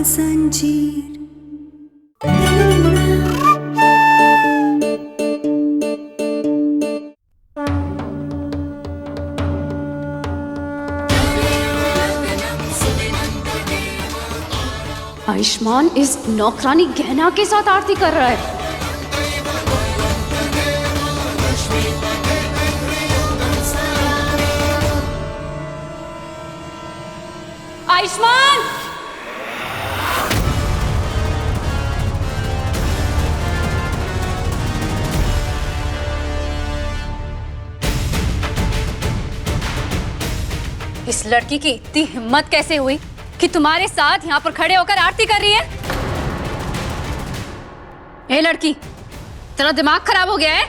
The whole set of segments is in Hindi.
जंजीर। आयुष्मान इस नौकरानी गहना के साथ आरती कर रहा है। आयुष्मान! इस लड़की की इतनी हिम्मत कैसे हुई कि तुम्हारे साथ यहाँ पर खड़े होकर आरती कर रही है? ए लड़की, तेरा दिमाग खराब हो गया है?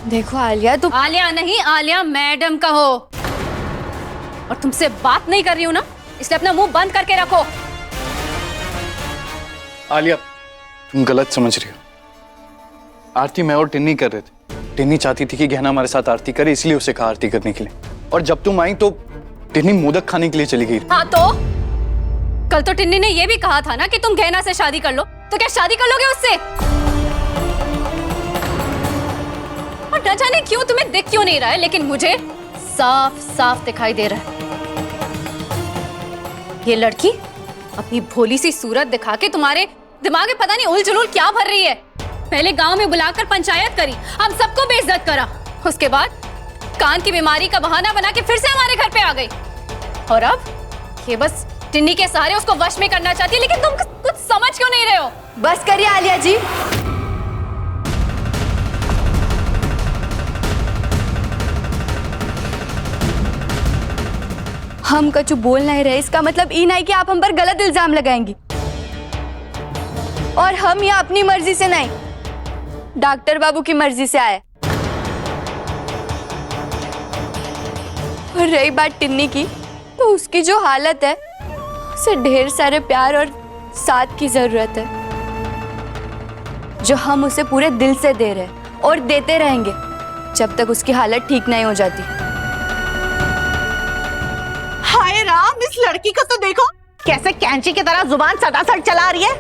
देखो आलिया, तुम आलिया नहीं, आलिया मैडम का हो। और तुमसे बात नहीं कर रही हूं ना, इसलिए अपना मुंह बंद करके रखो। आलिया, तुम गलत समझ रही हो। आरती मैं और टिन्नी कर रहे थे। टिन्नी चाहती थी कि गहना हमारे साथ आरती करे, इसलिए उसे कहा आरती करने के लिए। और जब तुम आई तो टिन्नी मोदक खाने के लिए चली गई। हाँ तो कल तो टिन्नी ने यह भी कहा था ना कि तुम गहना से शादी कर लो, तो क्या शादी कर लोगे उससे? और न जाने क्यों तुम्हें दिख क्यों नहीं रहा है, लेकिन मुझे साफ साफ दिखाई दे रहा है। ये लड़की अपनी भोली सी सूरत दिखा के तुम्हारे दिमाग में पता नहीं उल जुलूल क्या भर रही है। पहले गांव में बुलाकर पंचायत करी, हम सबको बेइज्जत करा। उसके बाद कान की बीमारी का बहाना बना के फिर से हमारे घर पे आ गई। और अब ये बस टिन्नी के सहारे उसको वश में करना चाहती है, लेकिन तुम कुछ समझ क्यों नहीं रहे हो? बस करिए आलिया जी। हम कछु बोल नहीं रहे, इसका मतलब ये नहीं कि आप हम पर गलत इल्जाम लगाएंगी। और हम यहाँ अपनी मर्जी से नहीं, डॉक्टर बाबू की मर्जी से आए। और रही बात टिन्नी की, तो उसकी जो हालत है, उसे ढेर सारे प्यार और साथ की जरूरत है, जो हम उसे पूरे दिल से दे रहे हैं और देते रहेंगे जब तक उसकी हालत ठीक नहीं हो जाती। हाय राम, इस लड़की को तो देखो कैसे कैंची की तरह जुबान सटासट चला रही है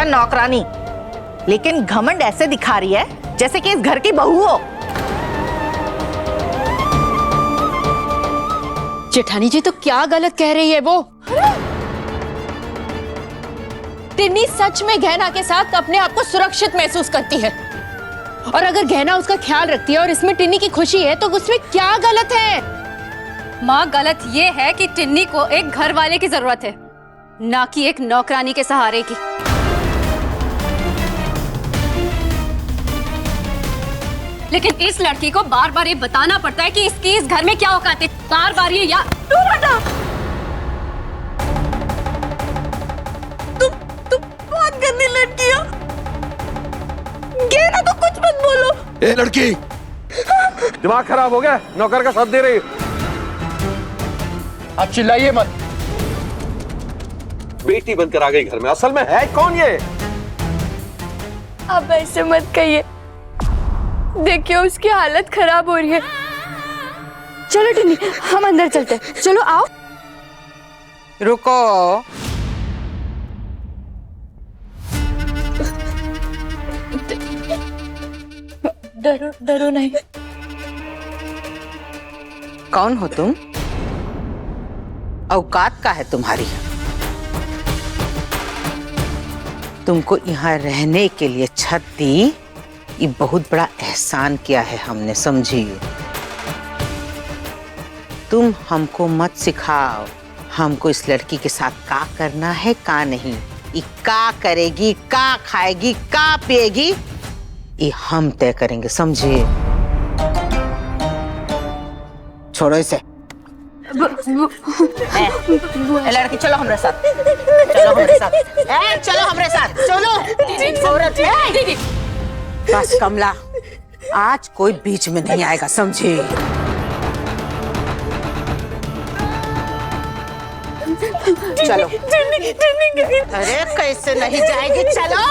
नौकरानी, लेकिन घमंड ऐसे दिखा रही है जैसे कि इस घर की बहू हो। जेठानी जी तो क्या गलत कह रही है वो? टिन्नी सच में गहना के साथ अपने आप को सुरक्षित महसूस करती है, और अगर गहना उसका ख्याल रखती है और इसमें टिन्नी की खुशी है, तो उसमें क्या गलत है? माँ, गलत ये है कि टिन्नी को एक घर वाले की जरूरत है, ना कि एक नौकरानी के सहारे की। लेकिन इस लड़की को बार बार ये बताना पड़ता है कि इसकी इस घर में क्या औकात है। बार बार ये तुम बहुत गंदी लड़की हो। गहना को कुछ मत बोलो। ए लड़की, दिमाग खराब हो गया? नौकर का साथ दे रही। आप चिल्लाइए मत। बेटी बनकर आ गई घर में, असल में है कौन ये? अब ऐसे मत कहिए, देखिए उसकी हालत खराब हो रही है। चलो टिन्नी, हम अंदर चलते हैं। चलो आओ। रुको, डरो डरो नहीं। कौन हो तुम? औकात का है तुम्हारी? तुमको यहाँ रहने के लिए छत दी, ये बहुत बड़ा एहसान किया है हमने, समझिए। तुम हमको मत सिखाओ हमको इस लड़की के साथ का करना है का नहीं। ये का करेगी, का खाएगी, का पिएगी, ये हम तय करेंगे, समझिए। छोड़ो इसे। लड़की चलो हमारे साथ, चलो हमारे साथ, चलो हमारे साथ, चलो। औरत है। बस कमला, आज कोई बीच में नहीं आएगा, समझे? चलो। अरे कैसे नहीं जाएगी, चलो।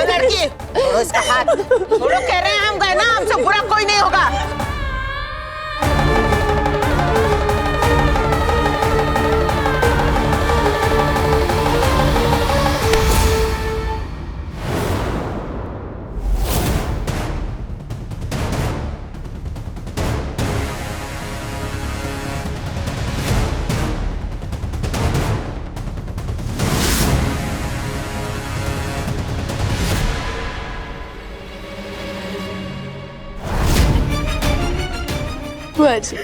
लड़की छोड़ो इसका हाथ, छोड़ो, कह रहे हैं हम गए ना, हमसे बुरा कोई नहीं होगा। जी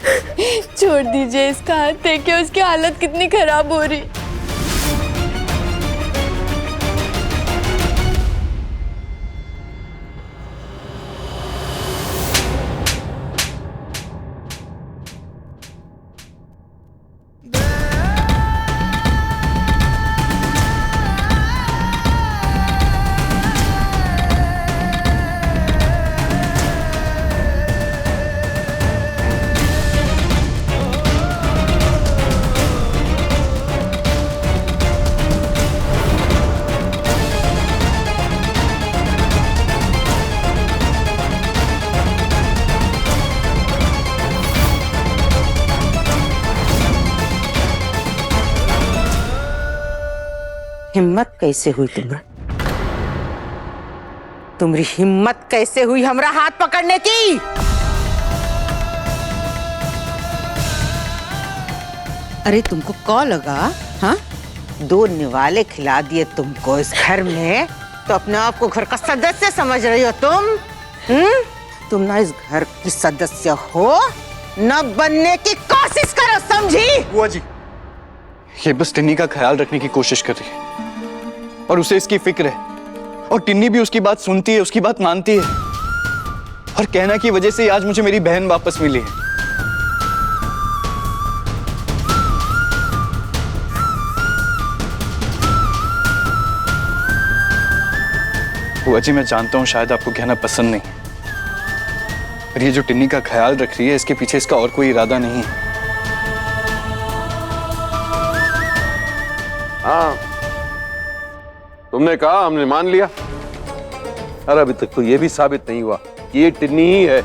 छोड़ दीजिए इसका हाथ, देखिए उसकी हालत कितनी खराब हो रही। हिम्मत कैसे हुई तुम्हारा? तुम्हारी हिम्मत कैसे हुई हमरा हाथ पकड़ने की? अरे तुमको कौन लगा? हाँ, 2 निवाले खिला दिए तुमको इस घर में, तो अपने आप को घर का सदस्य समझ रही हो तुम? तुम ना इस घर की सदस्य हो, न बनने की कोशिश करो, समझी? बुआ जी, ये बस टिन्नी का ख्याल रखने की कोशिश कर रही है और उसे इसकी फिक्र है, और टिन्नी भी उसकी बात सुनती है, उसकी बात मानती है, और कहना की वजह से आज मुझे मेरी बहन वापस मिली है। बुआ जी, मैं जानता हूं शायद आपको कहना पसंद नहीं, पर ये जो टिन्नी का ख्याल रख रही है, इसके पीछे इसका और कोई इरादा नहीं है। हाँ, तुमने कहा, हमने मान लिया। अरे अभी तक तो ये भी साबित नहीं हुआ कि ये टिन्नी ही है।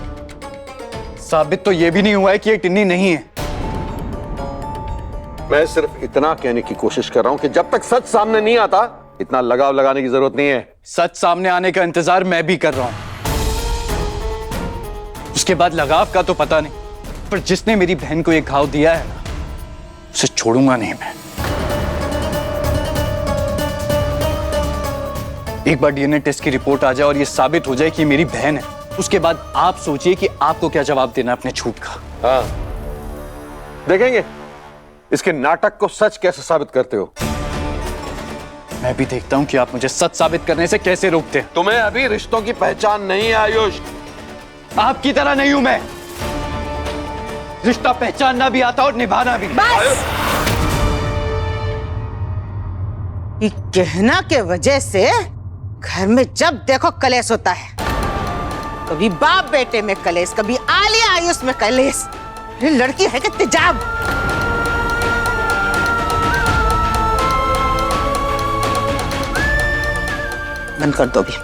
साबित तो ये भी नहीं हुआ है कि ये टिन्नी नहीं है। मैं सिर्फ इतना कहने की कोशिश कर रहा हूं कि जब तक सच सामने नहीं आता, इतना लगाव लगाने की जरूरत नहीं है। सच सामने आने का इंतजार मैं भी कर रहा हूं। उसके बाद लगाव का तो पता नहीं, पर जिसने मेरी बहन को एक घाव दिया है ना, उसे छोड़ूंगा नहीं मैं। एक बार डीएनए टेस्ट की रिपोर्ट आ जाए और ये साबित हो जाए कि मेरी बहन है, उसके बाद आप सोचिए कि आपको क्या जवाब देना अपने झूठ का। हाँ, देखेंगे इसके नाटक को सच कैसे साबित करते हो। मैं भी देखता हूं कि आप मुझे सच साबित करने से कैसे रोकते हैं। तुम्हें अभी रिश्तों की पहचान नहीं है आयुष। आपकी तरह नहीं हूं मैं, रिश्ता पहचानना भी आता और निभाना भी। ये कहना के वजह से घर में जब देखो कलेश होता है, कभी बाप बेटे में कलेश, कभी आलिया आयुष में कलेश। ये लड़की है कि तेजाब। बंद कर दो भी।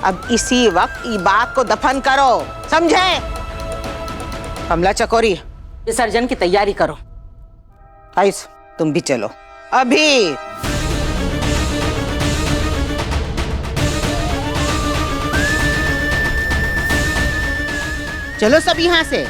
अब इसी वक्त ये बात को दफन करो, समझे? कमला चकोरी, विसर्जन की तैयारी करो। आयुष, तुम भी चलो अभी। चलो सब यहां से।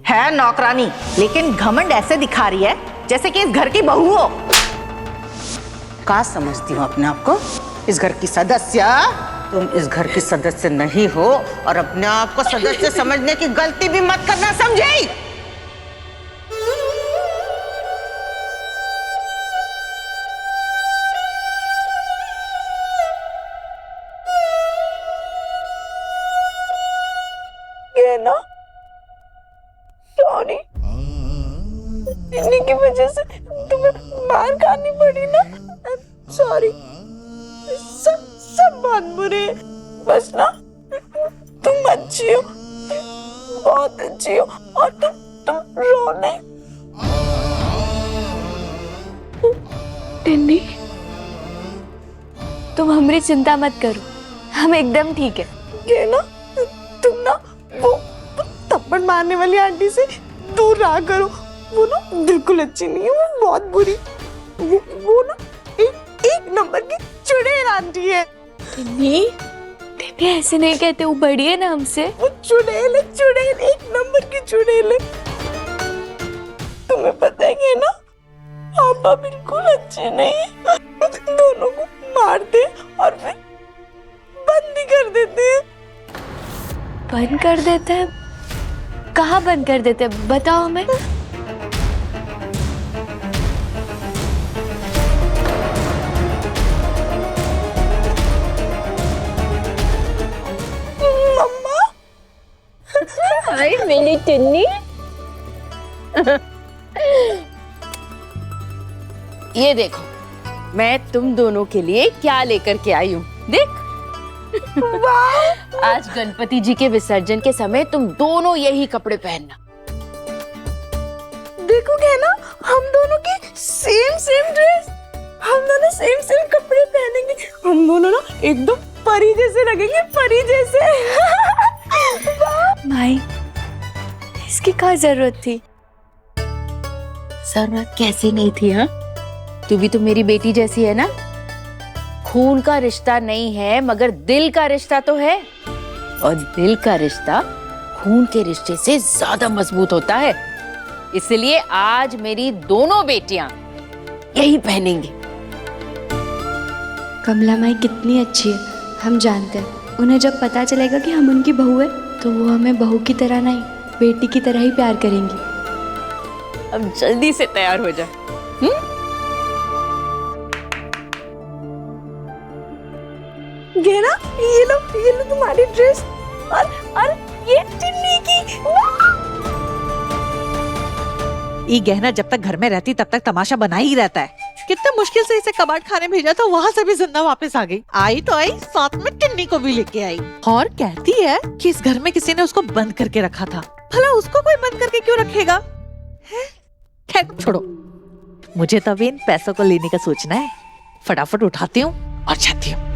है नौकरानी, लेकिन घमंड ऐसे दिखा रही है जैसे कि इस घर की बहू हो। का समझती हो अपने आप को? इस घर की सदस्य? तुम इस घर की सदस्य नहीं हो, और अपने आप को सदस्य समझने की गलती भी मत करना, समझी? ये ना सॉरी, टिन्नी की वजह से तुम्हें मार खानी पड़ी ना, सॉरी। सब बहुत बुरे, बस ना तुम अच्छी हो, बहुत अच्छी हो, और तुम रो नहीं। टिन्नी, तुम हमारी चिंता मत करो, हम एकदम ठीक है। ये ना तुम ना वो थप्पड़ मारने वाली आंटी से दूर रहा करो, वो ना बिल्कुल अच्छी नहीं है, वो बहुत बुरी, वो ना एक नंबर की चुड़ैल आंटी है। टिन्नी, टिन्नी ऐसे नहीं कहते, वो बड़ी है ना हमसे। वो चुड़ैल है, चुड़ैल, एक नंबर की चुड़ैल है। तुम्हें पता है ना, पापा बिल्कुल अच्छे नहीं है, दोनों को मारते और फिर बंद ही कर देते हैं। बंद कर देते हैं? कहाँ बंद कर देते हैं, बताओ हमें। मम्मा, हाय मेरी टिन्नी। ये देखो, मैं तुम दोनों के लिए क्या लेकर के आई हूँ, देख। आज गणपति जी के विसर्जन के समय तुम दोनों यही कपड़े पहनना। देखोगे ना, हम दोनों की सेम ड्रेस, हम दोनों सेम कपड़े पहनेंगे, हम दोनों ना एकदम परी जैसे लगेंगे, परी जैसे। माई, इसकी क्या जरूरत थी? जरूरत कैसी नहीं थी? हाँ, तू भी तो मेरी बेटी जैसी है ना। खून का रिश्ता नहीं है, मगर दिल का रिश्ता तो है, और दिल का रिश्ता खून के रिश्ते से ज्यादा मजबूत होता है। इसलिए आज मेरी दोनों बेटियां यही पहनेंगी। कमला माई कितनी अच्छी है, हम जानते हैं। उन्हें जब पता चलेगा कि हम उनकी बहू है, तो वो हमें बहू की तरह नहीं, बेटी की तरह ही प्यार करेंगी। अब जल्दी से तैयार हो जा। ये ना, ये लो तुम्हारी ड्रेस, और ये टिन्नी की। ये गहना जब तक घर में रहती तब तक तमाशा बना ही रहता है। कितने मुश्किल से इसे कबाड़ खाने भेजा था, वहाँ से भी जिंदा वापस आ गई। आई तो आई, साथ में टिन्नी को भी लेके आई, और कहती है कि इस घर में किसी ने उसको बंद करके रखा था। भला उसको कोई बंद करके क्यों रखेगा? खैर छोड़ो, मुझे तो अभी इन पैसों को लेने का सोचना है। फटाफट उठाती हूँ और जाती हूँ।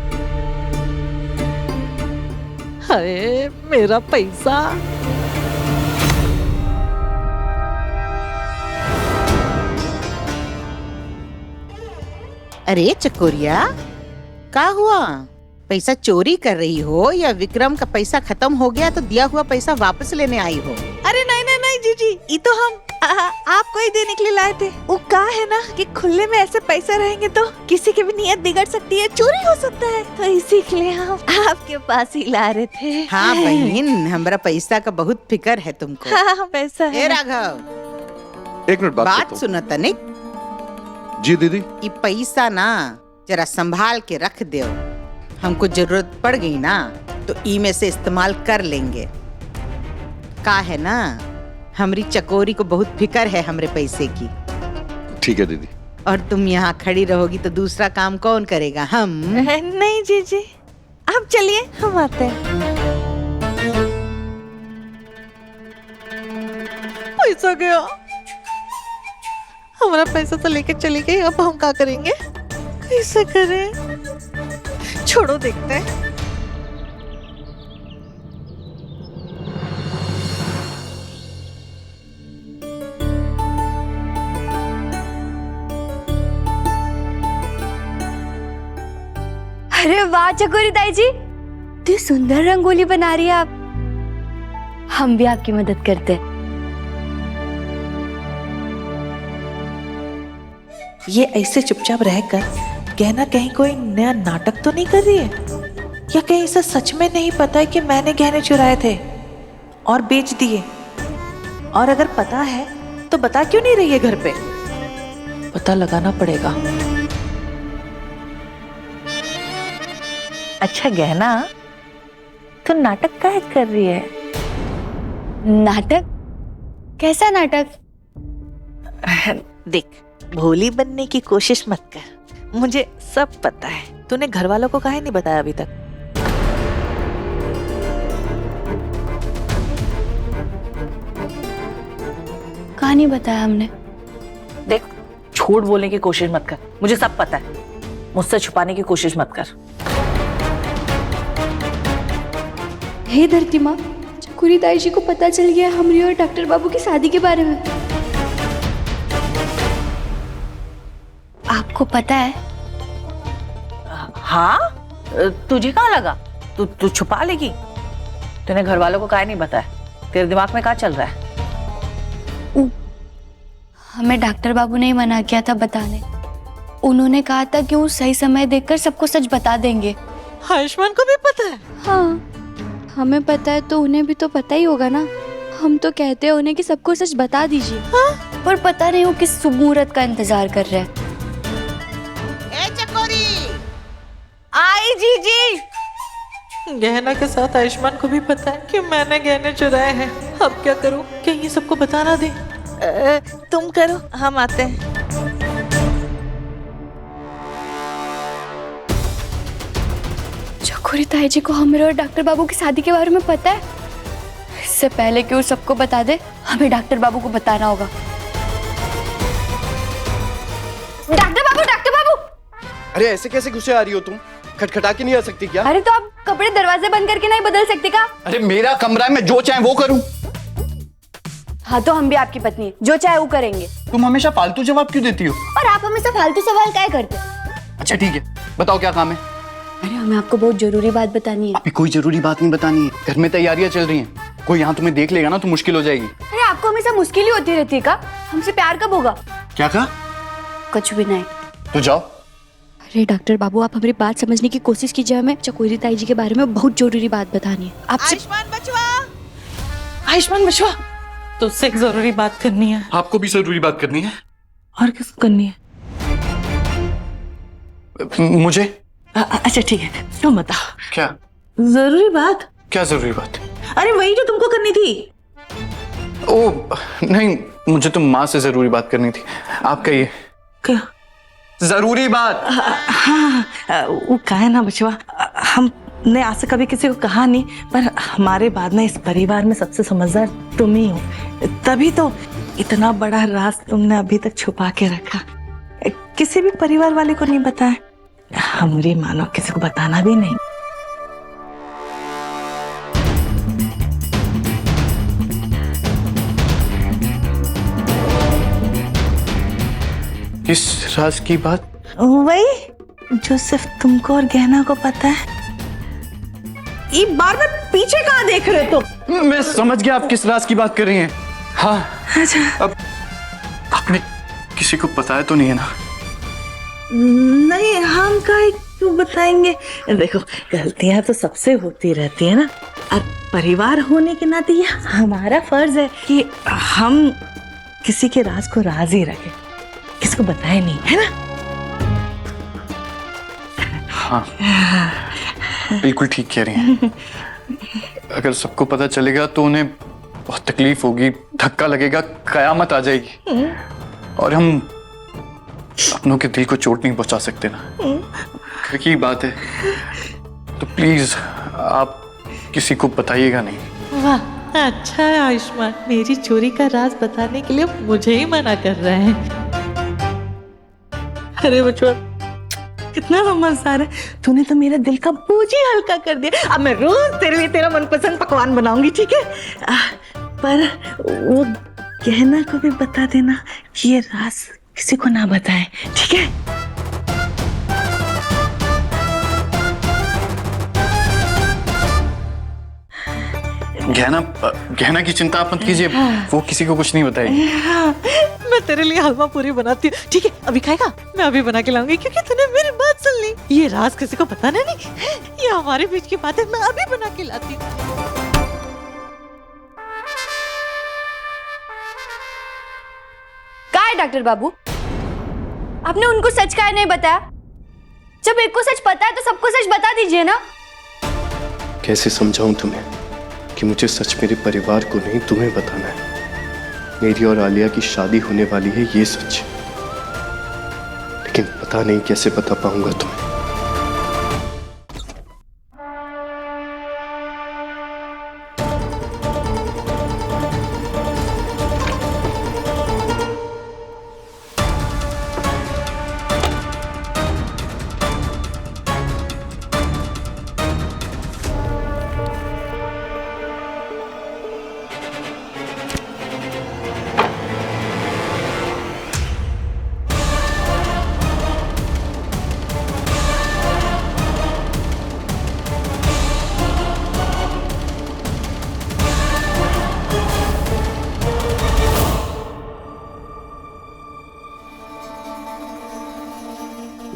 अरे मेरा पैसा। अरे चकोरिया, क्या हुआ? पैसा चोरी कर रही हो या विक्रम का पैसा खत्म हो गया तो दिया हुआ पैसा वापस लेने आई हो? अरे नहीं जीजी, ये तो हम आपको ही देने के लिए लाए थे। वो कहा है ना कि खुले में ऐसे पैसे रहेंगे तो किसी की भी नीयत बिगड़ सकती है, चोरी हो सकता है, तो इसी के लिए हम आपके पास ही ला रहे थे। हाँ बहन, हमारा पैसा का बहुत फिक्र है तुमको। हाँ, पैसा है। ए राघव, एक मिनट बात सुनो तनिक। जी दीदी। ये पैसा ना जरा संभाल के रख दो, हमको जरूरत पड़ गई ना तो ई में से इस्तेमाल कर लेंगे। का है ना, हमारी चकोरी को बहुत फिक्र है हमरे पैसे की। ठीक है दीदी। और तुम यहाँ खड़ी रहोगी तो दूसरा काम कौन करेगा? हम। नहीं जीजी, आप चलिए, हम आते हैं। पैसा गया, हमारा पैसा तो लेके चली गई, अब हम क्या करेंगे? कैसे करें? छोड़ो, देखते हैं। अरे वाह चकोरी ताई जी, इतनी सुंदर रंगोली बना रही है आप। हम भी आपकी मदद करते हैं। ये ऐसे चुपचाप रहकर गहना कहीं कोई नया नाटक तो नहीं कर रही है, या कहीं इसे सच में नहीं पता है कि मैंने गहने चुराए थे और बेच दिए? और अगर पता है तो बता क्यों नहीं रही है घर पे? पता लगाना पड़ेगा। अच्छा गहना, तो नाटक काहे कर रही है? नाटक? कैसा नाटक? देख, भोली बनने की कोशिश मत कर, मुझे सब पता है। तूने घर वालों को काहे नहीं बताया अभी तक? कहानी बताया हमने। देख, झूठ बोलने की कोशिश मत कर, मुझे सब पता है। मुझसे छुपाने की कोशिश मत कर। हे धरती माँ, चकोरी ताई जी को पता चल गया हमरी और डॉक्टर बाबू की शादी के बारे में। आपको पता है? हाँ, तुझे कहाँ लगा? तू छुपा लेगी? तूने घर वालों को काहे नहीं बताया? तेरे दिमाग में क्या चल रहा है? हमें डॉक्टर बाबू ने ही मना किया था बताने। उन्होंने कहा था कि वो सही समय देखकर सबको सच बता देंगे। आयुष्मान को भी पता है? हाँ, हमें पता है तो उन्हें भी तो पता ही होगा ना। हम तो कहते हैं उन्हें कि सबको सच बता दीजिए। हाँ? पर पता नहीं वो किस शुभ मुहूर्त का इंतजार कर रहे हैं। आई जीजी। गहना के साथ आयुष्मान को भी पता है कि मैंने गहने चुराए हैं। अब क्या करूं? कहीं सबको बता ना दे। तुम करो, हम आते हैं। चकोरी ताई जी को हमारे और डॉक्टर बाबू की शादी के बारे में पता है। इससे पहले कि वो सबको बता दे, हमें डॉक्टर बाबू को बताना होगा। डॉक्टर बाबू, डॉक्टर बाबू! अरे ऐसे कैसे घुसे आ रही हो तुम? खटखटा के नहीं आ सकती क्या? अरे तो आप कपड़े दरवाजे बंद करके नहीं बदल सकते क्या? अरे मेरा कमरा है, मैं जो चाहे वो करूं। हाँ तो हम भी आपकी पत्नी है, जो चाहे वो करेंगे। तुम हमेशा फालतू जवाब क्यों देती हो? और आप हमेशा फालतू सवाल क्या करते? अच्छा ठीक है, बताओ क्या काम है? अरे हमें आपको बहुत जरूरी बात बतानी है। अभी कोई जरूरी बात नहीं बतानी है, घर में तैयारियां चल रही हैं। कोई यहाँ तुम्हें देख लेगा ना तो मुश्किल हो जाएगी। अरे आपको हमेशा मुश्किल ही होती रहती है का? हमसे प्यार कब होगा? क्या कहा? कुछ भी नहीं। तो जाओ। अरे डॉक्टर बाबू, आप हमारी बात समझने की कोशिश कीजिए। हमें चकोरी ताई जी के बारे में बहुत जरूरी बात बतानी है आपसे। आयुष्मान बचवा, आयुष्मान बचवा, तुझसे एक जरूरी बात करनी है। आपको भी जरूरी बात करनी है? और किसको करनी है? मुझे। अच्छा ठीक है, तुम बताओ। क्या जरूरी बात? क्या जरूरी बात? अरे वही जो तुमको करनी थी। ओ नहीं, मुझे तो माँ से जरूरी बात करनी थी। आप कहिए। क्या जरूरी बात? हाँ, वो का है ना बचवा, हमने आज से कभी किसी को कहा नहीं, पर हमारे बाद में इस परिवार में सबसे समझदार तुम ही हो। तभी तो इतना बड़ा राज तुमने अभी तक छुपा के रखा, किसी भी परिवार वाले को नहीं बताया। हमारी मानो किसी को बताना भी नहीं। किस राज की बात? वही जो सिर्फ तुमको और गहना को पता है। एक बार में पीछे कहाँ देख रहे हो तुम? मैं समझ गया आप किस राज की बात कर रही हैं। हाँ। अच्छा। अब आपने किसी को बताया तो नहीं है ना? नहीं, हम क्यों बताएंगे? देखो, गलतियां तो सबसे होती रहती है ना, और परिवार होने के नाते ये हमारा फर्ज है कि हम किसी के राज को राज ही रखें, किसको बताए नहीं, है ना? हाँ, बिल्कुल ठीक कह रही हैं। अगर सबको पता चलेगा तो उन्हें बहुत तकलीफ होगी, धक्का लगेगा, कयामत आ जाएगी, और हम अपनों के दिल को चोट नहीं पहुंचा सकते ना। घर की बात है, तो प्लीज आप किसी को बताइएगा नहीं। वाह, अच्छा है आयुष्मान, मेरी चोरी का राज बताने के लिए मुझे ही मना कर रहे हैं। अरे बचवा, कितना समझदार है, तूने तो मेरा दिल का बोझ ही हल्का कर दिया। अब मैं रोज तेरे लिए तेरा मनपसंद पकवान बनाऊंगी, ठीक है? पर वो गहना को भी बता देना कि ये राज किसी को ना बताए, ठीक है? गहना की चिंता आप मत कीजिए, वो किसी को कुछ नहीं बताएगी। हाँ, मैं तेरे लिए हलवा पूरी बनाती हूँ, ठीक है? अभी खाएगा? मैं अभी बना के लाऊंगी, क्योंकि तूने मेरी बात सुन ली। ये राज किसी को बताना नहीं, ये हमारे बीच की बात है। मैं अभी बना के लाती हूँ। क्या है डॉक्टर बाबू, आपने उनको सच काहे नहीं बताया? जब एक को सच पता है तो सबको सच बता दीजिए ना। कैसे समझाऊं तुम्हें कि मुझे सच मेरे परिवार को नहीं तुम्हें बताना है। मेरी और आलिया की शादी होने वाली है, ये सच। लेकिन पता नहीं कैसे बता पाऊंगा तुम्हें।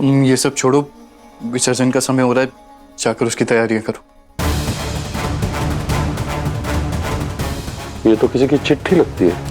तुम ये सब छोड़ो, विसर्जन का समय हो रहा है, जाकर उसकी तैयारियां करो। ये तो किसी की चिट्ठी लगती है।